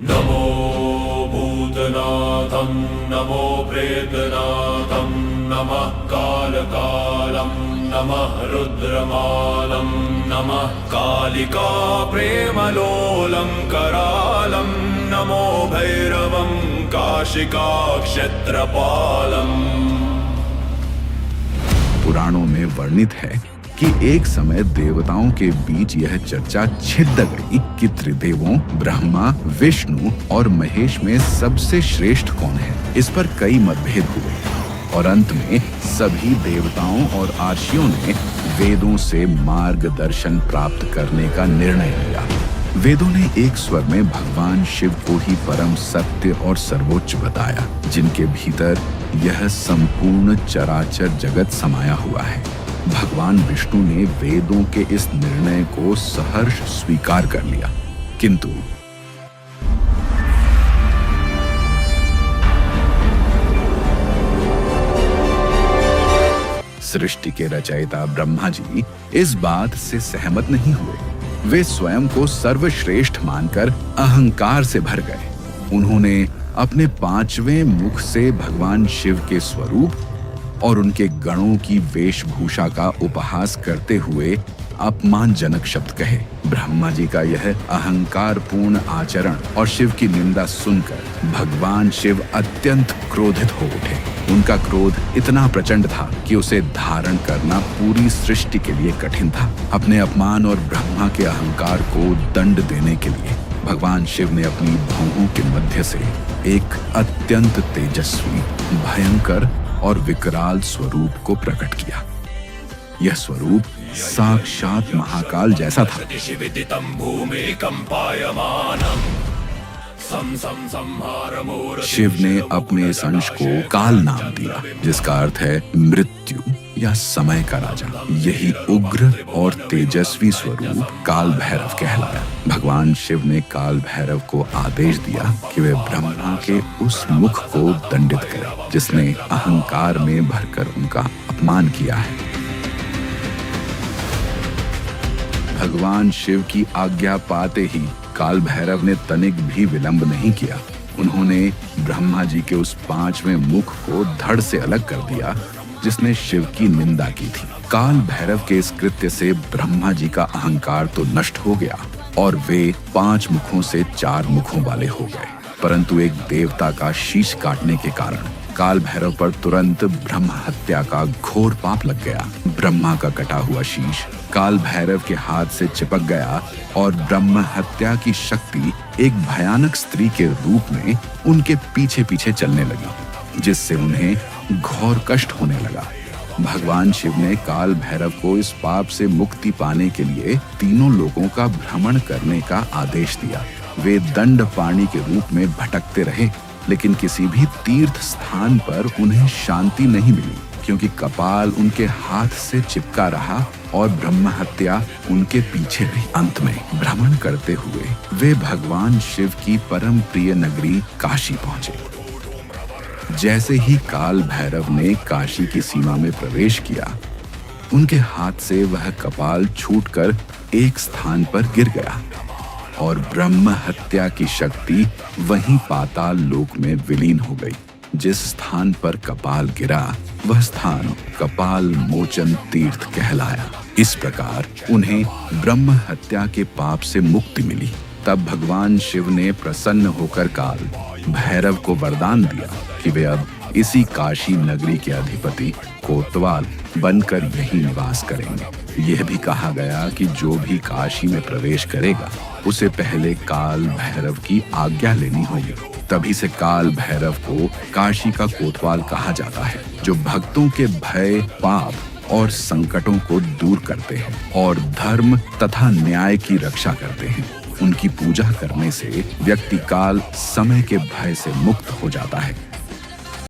नमो भूतनाथं नमो प्रेतनाथं नमः कालकालं नमः रुद्रमालं नमः कालिका प्रेमलोलं करालं नमो भैरवं काशिका क्षेत्रपालम्। पुराणों में वर्णित है कि एक समय देवताओं के बीच यह चर्चा छिद गई कि त्रिदेवों ब्रह्मा, विष्णु और महेश में सबसे श्रेष्ठ कौन है। इस पर कई मतभेद हुए और अंत में सभी देवताओं और आर्षियों ने वेदों से मार्गदर्शन प्राप्त करने का निर्णय लिया। वेदों ने एक स्वर में भगवान शिव को ही परम सत्य और सर्वोच्च बताया, जिनके भीतर यह संपूर्ण चराचर जगत समाया हुआ है। भगवान विष्णु ने वेदों के इस निर्णय को सहर्ष स्वीकार कर लिया, किंतु सृष्टि के रचयिता ब्रह्मा जी इस बात से सहमत नहीं हुए। वे स्वयं को सर्वश्रेष्ठ मानकर अहंकार से भर गए। उन्होंने अपने पांचवें मुख से भगवान शिव के स्वरूप और उनके गणों की वेशभूषा का उपहास करते हुए अपमानजनक शब्द कहे। ब्रह्मा जी का यह अहंकारपूर्ण आचरण और शिव की निंदा सुनकर भगवान शिव अत्यंत क्रोधित हो उठे। उनका क्रोध इतना प्रचंड था कि उसे धारण करना पूरी सृष्टि के लिए कठिन था। अपने अपमान और ब्रह्मा के अहंकार को दंड देने के लिए भगवान शिव ने अपनी भौहों के मध्य से एक अत्यंत तेजस्वी, भयंकर और विकराल स्वरूप को प्रकट किया। यह स्वरूप साक्षात महाकाल जैसा था। शिव ने अपने इस अंश को काल नाम दिया, जिसका अर्थ है मृत्यु या समय का राजा। यही उग्र और तेजस्वी स्वरूप काल भैरव कहलाया। भगवान शिव ने काल भैरव को आदेश दिया कि वे ब्रह्मा के उस मुख को दंडित करे जिसने अहंकार में भरकर उनका अपमान किया है। भगवान शिव की आज्ञा पाते ही काल भैरव ने तनिक भी विलंब नहीं किया। उन्होंने ब्रह्मा जी के उस पांचवें मुख को धड़ से अलग कर दिया जिसने शिव की निंदा की थी। काल भैरव के इस कृत्य से ब्रह्मा जी का अहंकार तो नष्ट हो गया और वे 5 मुखों से 4 मुखों वाले हो गए, परंतु एक देवता का शीश काटने के कारण काल भैरव पर तुरंत ब्रह्म हत्या का घोर पाप लग गया। ब्रह्मा का कटा हुआ शीश काल भैरव के हाथ से चिपक गया और ब्रह्म हत्या की शक्ति एक भयानक स्त्री के रूप में उनके पीछे पीछे चलने लगी, जिससे उन्हें घोर कष्ट होने लगा। भगवान शिव ने काल भैरव को इस पाप से मुक्ति पाने के लिए तीनों लोगों का भ्रमण करने का आदेश दिया। वे दंड पाणी के रूप में भटकते रहे, लेकिन किसी भी तीर्थ स्थान पर उन्हें शांति नहीं मिली, क्योंकि कपाल उनके हाथ से चिपका रहा और ब्रह्म हत्या उनके पीछे रही। अंत में भ्रमण करते हुए वे भगवान शिव की परम प्रिय नगरी काशी पहुंचे। जैसे ही काल भैरव ने काशी की सीमा में प्रवेश किया, उनके हाथ से वह कपाल छूटकर एक स्थान पर गिर गया और ब्रह्म हत्या की शक्ति वहीं पाताल लोक में विलीन हो गई। जिस स्थान पर कपाल गिरा वह स्थान कपाल मोचन तीर्थ कहलाया। इस प्रकार उन्हें ब्रह्म हत्या के पाप से मुक्ति मिली। तब भगवान शिव ने प्रसन्न होकर काल भैरव को वरदान दिया कि वे अब इसी काशी नगरी के अधिपति कोतवाल बनकर यही निवास करेंगे। यह भी कहा गया कि जो भी काशी में प्रवेश करेगा उसे पहले काल भैरव की आज्ञा लेनी होगी। तभी से काल भैरव को काशी का कोतवाल कहा जाता है, जो भक्तों के भय, पाप और संकटों को दूर करते हैं और धर्म तथा न्याय की रक्षा करते हैं। उनकी पूजा करने से व्यक्ति काल समय के भय से मुक्त हो जाता है।